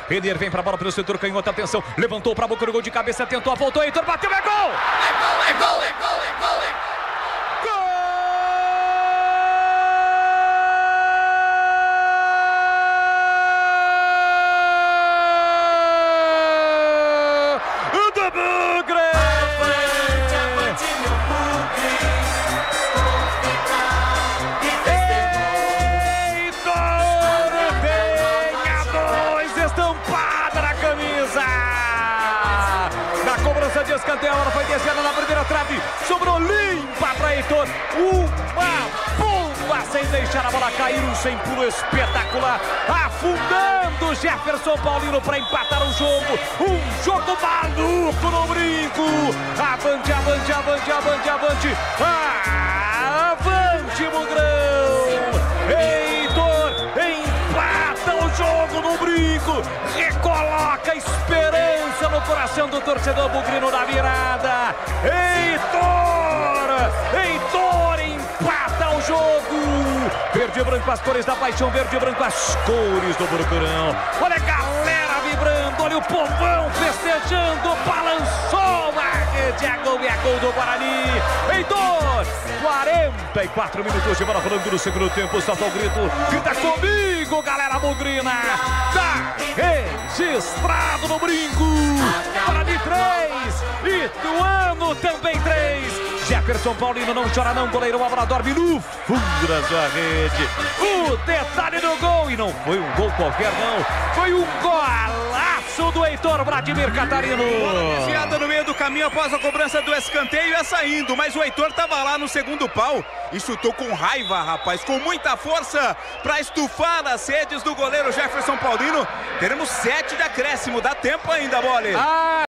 Renner vem pra bola pelo setor canhoto, atenção, levantou pra boca do gol de cabeça, tentou, voltou, Heitor bateu, é gol! É gol, é gol, é gol, é gol, é gol! De escanteio, ela foi descendo na primeira trave, sobrou limpa para Heitor, uma bomba sem deixar a bola cair, um sem pulo espetacular, afundando Jefferson Paulino para empatar o jogo, um jogo maluco no brinco, avante, avante, avante, avante, avante, avante Mugrão, Heitor empata o jogo no brinco, recoloca a esperança no coração do torcedor bugrino da virada. Heitor empata o jogo. Verde e branco, as cores da paixão, verde e branco, as cores do Bugrão. Olha a galera vibrando, olha o povão festejando, balançou a rede, é gol do Guarani. Heitor, 44 minutos de bola rolando no segundo tempo, solta o grito, grita comigo, galera bugrina. Tá registrado no brinco. Guarani 3, Ituano também 3. Jefferson Paulino não chora não, goleiro, a bola dorme no fundo da sua rede. O detalhe do gol, e não foi um gol qualquer não, foi um golaço do Heitor Vladimir Catarino. Bola desviada no meio do caminho após a cobrança do escanteio, ia saindo, mas o Heitor estava lá no segundo pau e chutou com raiva, rapaz, com muita força para estufar as redes do goleiro Jefferson Paulino. Teremos 7 de acréscimo, dá tempo ainda, Bola.